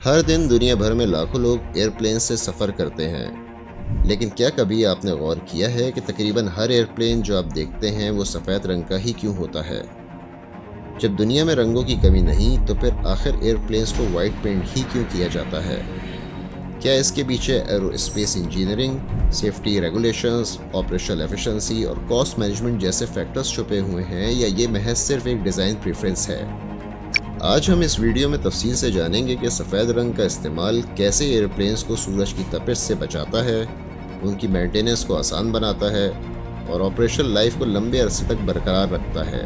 हर दिन दुनिया भर में लाखों लोग एयरप्लेन से सफ़र करते हैं, लेकिन क्या कभी आपने गौर किया है कि तकरीबन हर एयरप्लेन जो आप देखते हैं वो सफ़ेद रंग का ही क्यों होता है? जब दुनिया में रंगों की कमी नहीं तो फिर आखिर एयरप्लेन्स को वाइट पेंट ही क्यों किया जाता है? क्या इसके पीछे aerospace engineering, safety regulations, operational efficiency और कॉस्ट मैनेजमेंट जैसे फैक्टर्स छुपे हुए हैं, या ये महज सिर्फ एक डिज़ाइन प्रेफरेंस है? आज हम इस वीडियो में तफसील से जानेंगे कि सफ़ेद रंग का इस्तेमाल कैसे एयरप्लेन्स को सूरज की तपिश से बचाता है, उनकी मेंटेनेंस को आसान बनाता है और ऑपरेशनल लाइफ को लंबे अरसे तक बरकरार रखता है।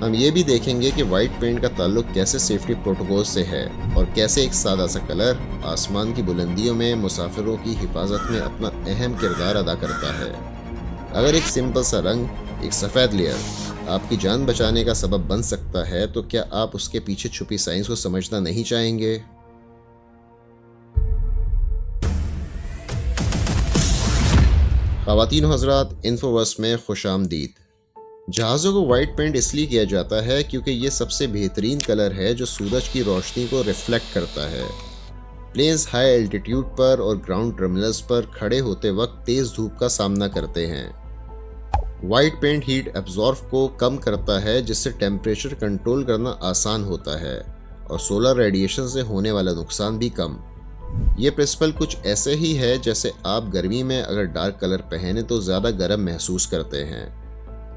हम ये भी देखेंगे कि वाइट पेंट का ताल्लुक कैसे सेफ्टी प्रोटोकॉल से है और कैसे एक सादा सा कलर आसमान की बुलंदियों में मुसाफिरों की हिफाजत में अपना अहम किरदार अदा करता है। अगर एक सिंपल सा रंग, एक सफ़ेद लेयर आपकी जान बचाने का सबब बन सकता है, तो क्या आप उसके पीछे छुपी साइंस को समझना नहीं चाहेंगे? ख़वातीन व हज़रात, इन्फोवर्स में खुशामदीद। जहाज़ों को वाइट पेंट इसलिए किया जाता है क्योंकि ये सबसे बेहतरीन कलर है जो सूरज की रोशनी को रिफ्लेक्ट करता है। प्लेन्स हाई एल्टीट्यूड पर और ग्राउंड टर्मिनल्स पर खड़े होते वक्त तेज़ धूप का सामना करते हैं। वाइट पेंट हीट एब्जॉर्ब को कम करता है, जिससे टेम्परेचर कंट्रोल करना आसान होता है और सोलर रेडिएशन से होने वाला नुकसान भी कम। ये प्रिंसिपल कुछ ऐसे ही है जैसे आप गर्मी में अगर डार्क कलर पहने तो ज़्यादा गर्म महसूस करते हैं,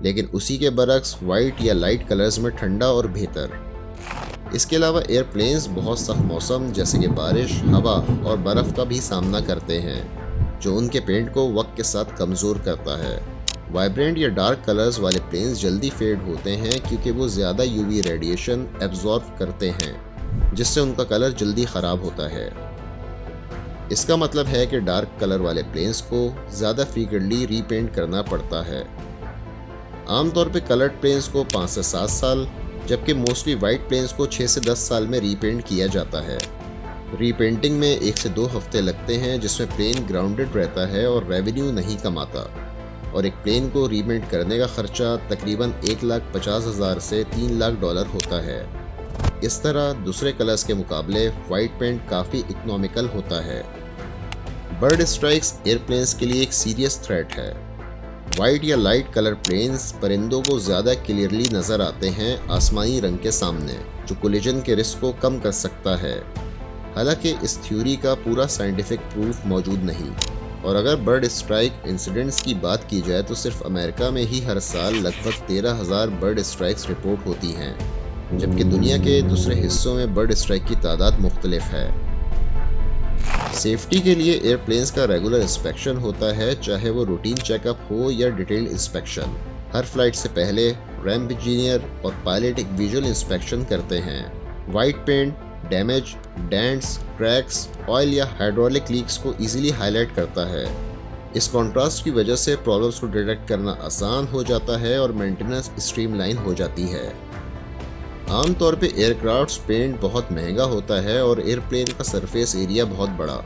लेकिन उसी के बरक्स वाइट या लाइट कलर्स में ठंडा और बेहतर। इसके अलावा एयरप्लेन्स बहुत सख्त मौसम जैसे कि बारिश, हवा और बर्फ़ का भी सामना करते हैं, जो उनके पेंट को वक्त के साथ कमज़ोर करता है। वाइब्रेंट या डार्क कलर्स वाले प्लेन्स जल्दी फेड होते हैं क्योंकि वो ज़्यादा यूवी रेडिएशन एब्जॉर्ब करते हैं, जिससे उनका कलर जल्दी ख़राब होता है। इसका मतलब है कि डार्क कलर वाले प्लेन्स को ज़्यादा फ्रीक्वेंटली रीपेंट करना पड़ता है। आमतौर पे कलर्ड प्लेन्स को 5 से 7 साल, जबकि मोस्टली वाइट प्लेन्स को 6 से 10 साल में रीपेंट किया जाता है। रीपेंटिंग में 1 से 2 हफ्ते लगते हैं, जिसमें प्लेन ग्राउंडेड रहता है और रेवेन्यू नहीं कमाता, और एक प्लेन को रीपेंट करने का खर्चा तकरीबन $1,50,000 से $3,00,000 होता है। इस तरह दूसरे कलर्स के मुकाबले वाइट पेंट काफ़ी इकोनॉमिकल होता है। बर्ड स्ट्राइक्स एयरप्लेन्स के लिए एक सीरियस थ्रेट है। वाइट या लाइट कलर प्लेन्स परिंदों को ज़्यादा क्लियरली नज़र आते हैं आसमानी रंग के सामने, जो कोलिजन के रिस्क को कम कर सकता है। हालांकि इस थ्योरी का पूरा साइंटिफिक प्रूफ मौजूद नहीं, और अगर बर्ड स्ट्राइक इंसिडेंट्स की बात की जाए तो सिर्फ अमेरिका में ही हर साल लगभग 13,000 बर्ड स्ट्राइक्स रिपोर्ट होती हैं, जबकि दुनिया के दूसरे हिस्सों में बर्ड स्ट्राइक की तादाद मुख्तलिफ है। सेफ्टी के लिए एयरप्लेन्स का रेगुलर इंस्पेक्शन होता है, चाहे वो रूटीन चेकअप हो या डिटेल्ड इंस्पेक्शन। हर फ्लाइट से पहले रैंप इंजीनियर और पायलट एक विजुअल इंस्पेक्शन करते हैं। White paint damage, dents, cracks, oil या हाइड्रोलिक लीक्स को इजीली हाईलाइट करता है। इस कॉन्ट्रास्ट की वजह से प्रॉब्लम्स को डिटेक्ट करना आसान हो जाता है और मेंटेनेंस स्ट्रीमलाइन हो जाती है। आमतौर पे एयरक्राफ्ट पेंट बहुत महंगा होता है और एयरप्लेन का सरफेस एरिया बहुत बड़ा।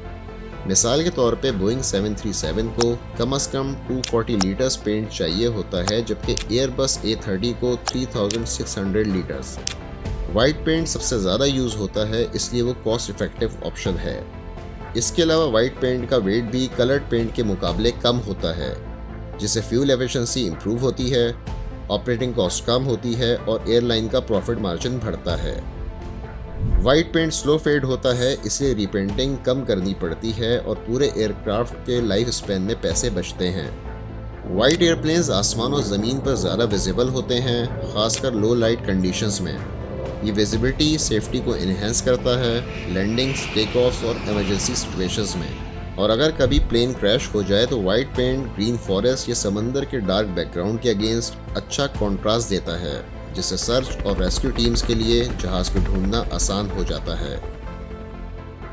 मिसाल के तौर पे बोइंग 737 को कम से कम 240 लीटर्स पेंट चाहिए होता है, जबकि एयरबस A30 को 3600 लीटर्स। वाइट पेंट सबसे ज़्यादा यूज़ होता है, इसलिए वो कॉस्ट इफेक्टिव ऑप्शन है। इसके अलावा वाइट पेंट का वेट भी कलर्ड पेंट के मुकाबले कम होता है, जिससे फ्यूल एफिशिएंसी इंप्रूव होती है, ऑपरेटिंग कॉस्ट कम होती है और एयरलाइन का प्रॉफिट मार्जिन बढ़ता है। वाइट पेंट स्लो फेड होता है, इसलिए रीपेंटिंग कम करनी पड़ती है और पूरे एयरक्राफ्ट के लाइफ स्पैन में पैसे बचते हैं। वाइट एयरप्लेन्स आसमान और ज़मीन पर ज़्यादा विजिबल होते हैं, खासकर लो लाइट कंडीशंस में। ये विजिबिलिटी सेफ्टी को इन्हेंस करता है लैंडिंग्स, टेक ऑफ्स और इमरजेंसी सिचुएशंस में। और अगर कभी प्लेन क्रैश हो जाए तो वाइट पेंट ग्रीन फॉरेस्ट या समंदर के डार्क बैकग्राउंड के अगेंस्ट अच्छा कॉन्ट्रास्ट देता है, जिससे सर्च और रेस्क्यू टीम्स के लिए जहाज़ को ढूंढना आसान हो जाता है।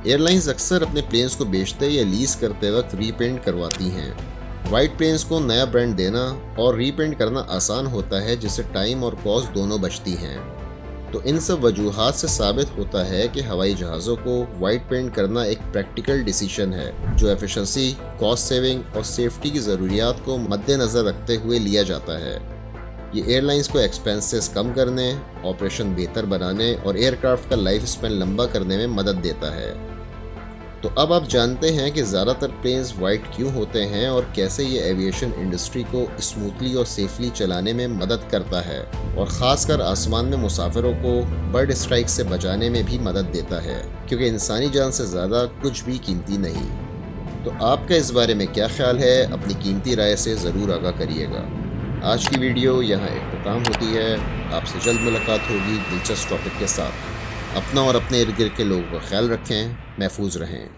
एयरलाइंस अक्सर अपने प्लेन्स को बेचते या लीज करते वक्त रीपेंट करवाती हैं। वाइट प्लेन्स को नया ब्रांड देना और रीपेंट करना आसान होता है, जिससे टाइम और कॉस्ट दोनों बचती हैं। तो इन सब वजूहात से साबित होता है कि हवाई जहाज़ों को वाइट पेंट करना एक प्रैक्टिकल डिसीजन है, जो एफिशिएंसी, कॉस्ट सेविंग और सेफ्टी की ज़रूरियात को मद्देनज़र रखते हुए लिया जाता है। ये एयरलाइंस को एक्सपेंसेस कम करने, ऑपरेशन बेहतर बनाने और एयरक्राफ्ट का लाइफ स्पैन लंबा करने में मदद देता है। तो अब आप जानते हैं कि ज़्यादातर प्लेन्स वाइट क्यों होते हैं और कैसे ये एविएशन इंडस्ट्री को स्मूथली और सेफली चलाने में मदद करता है और ख़ासकर आसमान में मुसाफिरों को बर्ड स्ट्राइक से बचाने में भी मदद देता है, क्योंकि इंसानी जान से ज़्यादा कुछ भी कीमती नहीं। तो आपका इस बारे में क्या ख्याल है? अपनी कीमती राय से ज़रूर आगाह करिएगा। आज की वीडियो यहाँ इख्तिताम होती है। आपसे जल्द मुलाकात होगी दिलचस्प टॉपिक के साथ। अपना और अपने इर्द गिर्द के लोगों का ख्याल रखें, महफूज रहें।